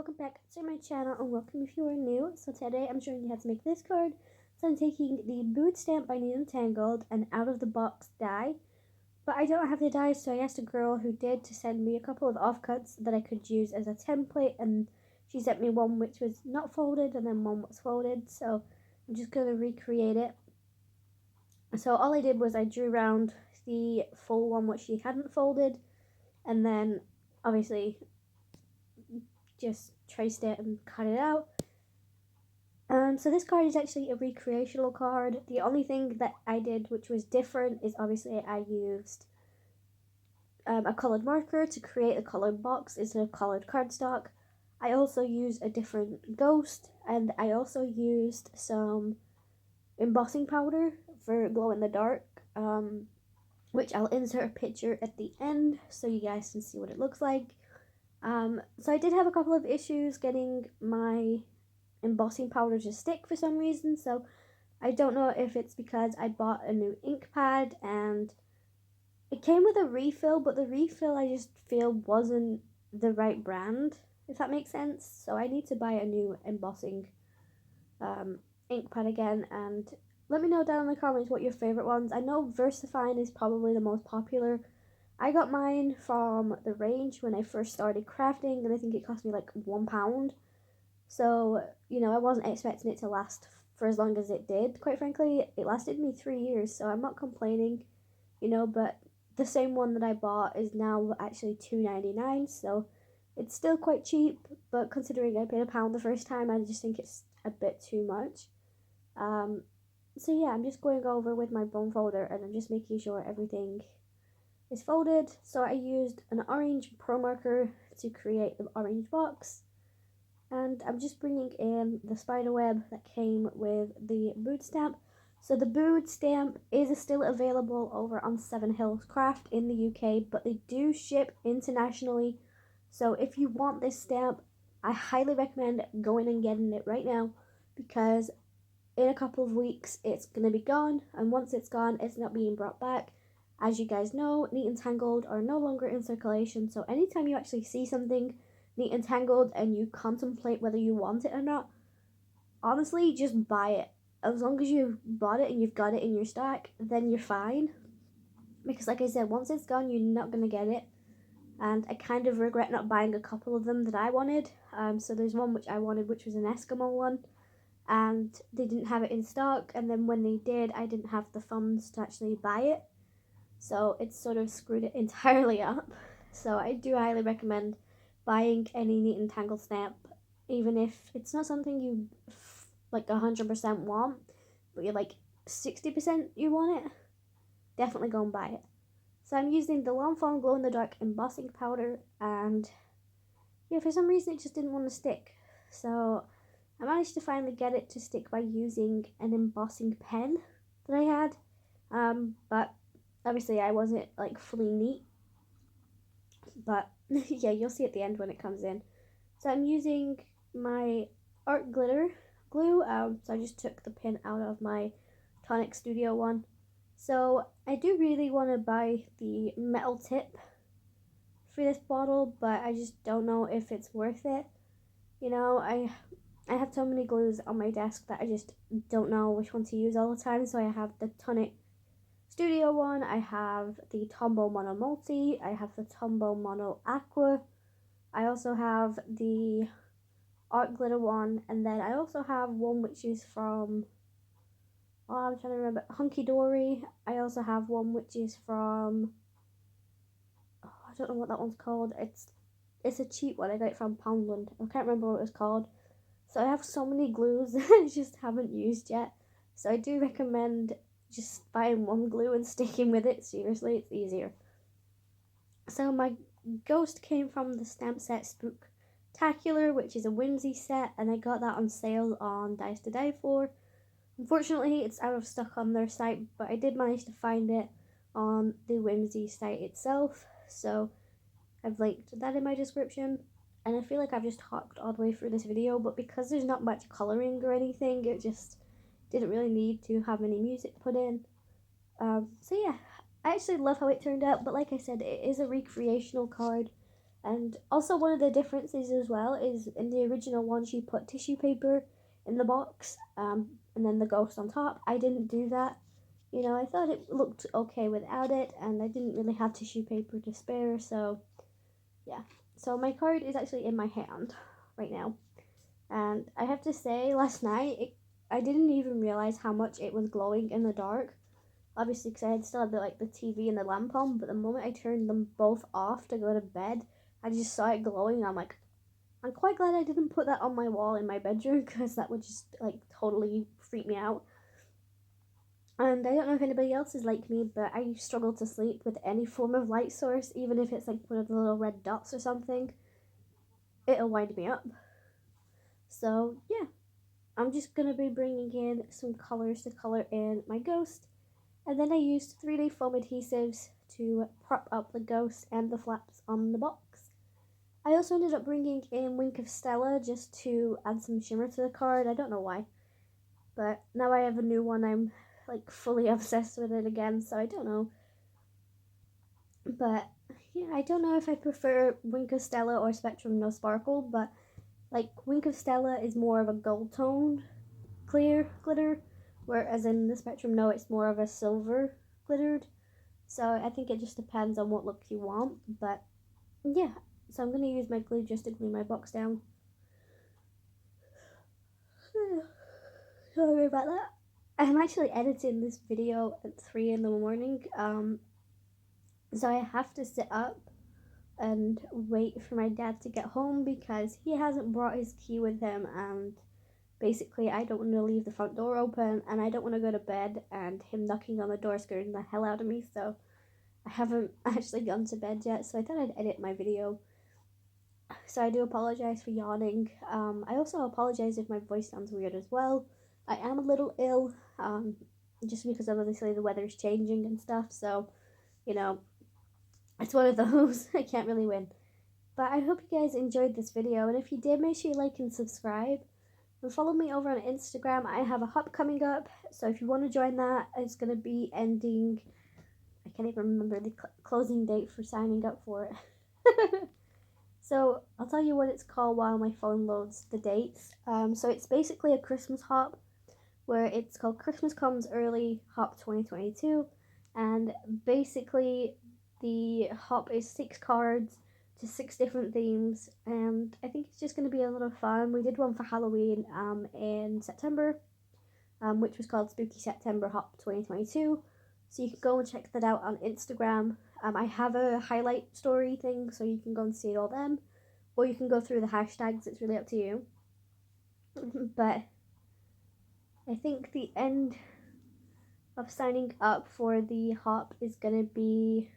welcome back to my channel, and welcome if you are new. So today I'm showing you how to make this card. So I'm taking the Boot Stamp by Tangled and out of the box die, but I don't have the die, so I asked a girl who did to send me a couple of offcuts that I could use as a template, and she sent me one which was not folded and then one was folded, so I'm just going to recreate it. So all I did was I drew around the full one which she hadn't folded, and then obviously just traced it and cut it out. So this card is actually a recreational card. The only thing that I did which was different is obviously I used a coloured marker to create a coloured box instead of coloured cardstock. I also used a different ghost, and I also used some embossing powder for glow in the dark, which I'll insert a picture at the end so you guys can see what it looks like. So I did have a couple of issues getting my embossing powder to stick for some reason, so I don't know if it's because I bought a new ink pad and it came with a refill, but the refill I just feel wasn't the right brand, if that makes sense. So I need to buy a new embossing ink pad again, and let me know down in the comments what your favorite ones. I know VersaFine is probably the most popular. I got mine from the range when I first started crafting, and I think it cost me like £1. So, you know, I wasn't expecting it to last for as long as it did. Quite frankly, it lasted me 3 years, so I'm not complaining, you know, but the same one that I bought is now actually £2.99, so it's still quite cheap, but considering I paid £1 the first time, I just think it's a bit too much. So yeah, I'm just going over with my bone folder, and I'm just making sure everything is folded. So I used an orange pro marker to create the orange box, and I'm just bringing in the spider web that came with the Boot Stamp. So the Boot Stamp is still available over on Seven Hills Craft in the UK, but they do ship internationally. So if you want this stamp, I highly recommend going and getting it right now, because in a couple of weeks it's going to be gone, and once it's gone, it's not being brought back. As you guys know, Neat and Tangled are no longer in circulation, so anytime you actually see something Neat and Tangled and you contemplate whether you want it or not, honestly, just buy it. As long as you've bought it and you've got it in your stock, then you're fine. Because like I said, once it's gone, you're not going to get it. And I kind of regret not buying a couple of them that I wanted. So there's one which I wanted, which was an Eskimo one, and they didn't have it in stock, and then when they did, I didn't have the funds to actually buy it, so it sort of screwed it entirely up. So I do highly recommend buying any Neat and Tangled stamp, even if it's not something you like 100% want, but you're like 60% you want it, definitely go and buy it. So I'm using the FAWN glow in the dark embossing powder, and yeah, for some reason it just didn't want to stick, so I managed to finally get it to stick by using an embossing pen that I had, but obviously I wasn't like fully neat, but yeah, you'll see at the end when it comes in. So I'm using my art glitter glue, so I just took the pin out of my Tonic Studio one. So I do really want to buy the metal tip for this bottle, but I just don't know if it's worth it. You know, I have so many glues on my desk that I just don't know which one to use all the time. So I have the Tonic Studio one, I have the Tombow Mono Multi, I have the Tombow Mono Aqua, I also have the Art Glitter one, and then I also have one which is from, oh, I'm trying to remember, Hunky Dory. I also have one which is from, oh, I don't know what that one's called. It's a cheap one. I got it from Poundland. I can't remember what it was called. So I have so many glues that I just haven't used yet. So I do recommend just buying one glue and sticking with it. Seriously, it's easier. So my ghost came from the stamp set Spooktacular, which is a whimsy set, and I got that on sale on Dice to Die For. Unfortunately, it's out of stock on their site, but I did manage to find it on the whimsy site itself. So I've linked that in my description, and I feel like I've just talked all the way through this video, but because there's not much colouring or anything, it just didn't really need to have any music put in. So yeah, I actually love how it turned out, but like I said, it is a recreational card, And also one of the differences as well is in the original one she put tissue paper in the box and then the ghost on top. I didn't do that. You know, I thought it looked okay without it, and I didn't really have tissue paper to spare, so yeah. So my card is actually in my hand right now. And I have to say, last night, I didn't even realize how much it was glowing in the dark. Obviously, because I had still had the TV and the lamp on, but the moment I turned them both off to go to bed, I just saw it glowing, and I'm like, I'm quite glad I didn't put that on my wall in my bedroom, because that would just, like, totally freak me out. And I don't know if anybody else is like me, but I struggle to sleep with any form of light source, even if it's like one of the little red dots or something. It'll wind me up. So, yeah. I'm just going to be bringing in some colors to color in my ghost. And then I used 3D foam adhesives to prop up the ghost and the flaps on the box. I also ended up bringing in Wink of Stella just to add some shimmer to the card. I don't know why. But now I have a new one. I'm like fully obsessed with it again, so I don't know. But yeah, I don't know if I prefer Wink of Stella or Spectrum No Sparkle, but like Wink of Stella is more of a gold toned clear glitter, whereas in the Spectrum No it's more of a silver glittered. So I think it just depends on what look you want. But yeah, so I'm gonna use my glue just to glue my box down. Sorry about that. I'm actually editing this video at 3 in the morning, so I have to sit up and wait for my dad to get home because he hasn't brought his key with him, and basically I don't want to leave the front door open, and I don't want to go to bed and him knocking on the door scaring the hell out of me, so I haven't actually gone to bed yet, so I thought I'd edit my video. So I do apologize for yawning. I also apologize if my voice sounds weird as well. I am a little ill, just because obviously the weather's changing and stuff, so, you know, it's one of those. I can't really win. But I hope you guys enjoyed this video, and if you did, make sure you like and subscribe. And follow me over on Instagram. I have a hop coming up, so if you want to join that, it's going to be ending, I can't even remember the closing date for signing up for it. So I'll tell you what it's called while my phone loads the dates. So it's basically a Christmas hop, where it's called Christmas Comes Early Hop 2022, and basically the hop is 6 cards to 6 different themes, and I think it's just going to be a lot of fun. We did one for Halloween in September, which was called Spooky September Hop 2022, so you can go and check that out on Instagram. I have a highlight story thing, so you can go and see all them, or you can go through the hashtags. It's really up to you. But I think the end of signing up for the hop is going to be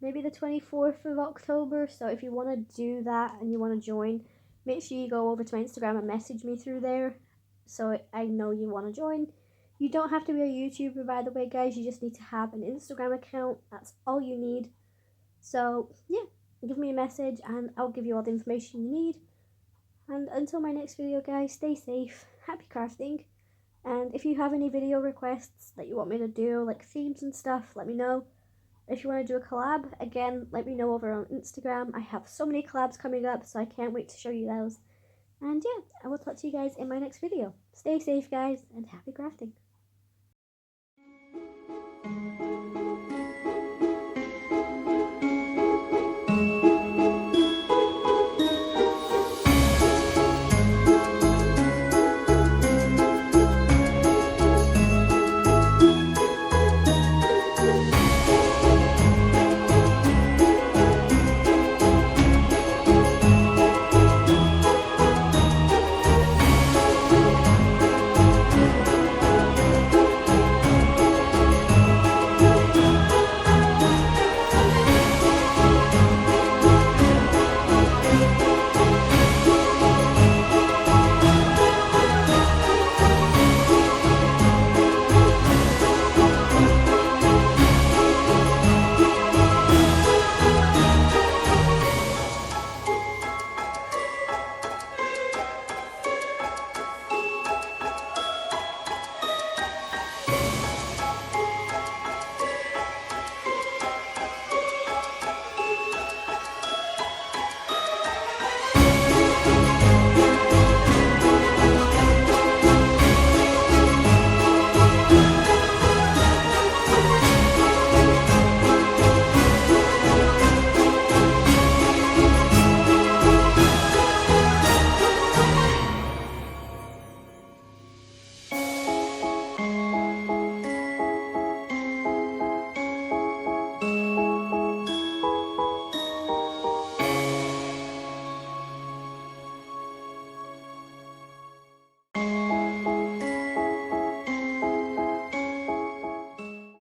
maybe the 24th of October. So if you want to do that and you want to join, make sure you go over to my Instagram and message me through there so I know you want to join. You don't have to be a YouTuber, by the way, guys. You just need to have an Instagram account. That's all you need. So yeah, give me a message and I'll give you all the information you need. And until my next video, guys, stay safe, happy crafting, and if you have any video requests that you want me to do, like themes and stuff, let me know. If you want to do a collab, again, let me know over on Instagram. I have so many collabs coming up, so I can't wait to show you those. And yeah, I will talk to you guys in my next video. Stay safe, guys, and happy crafting.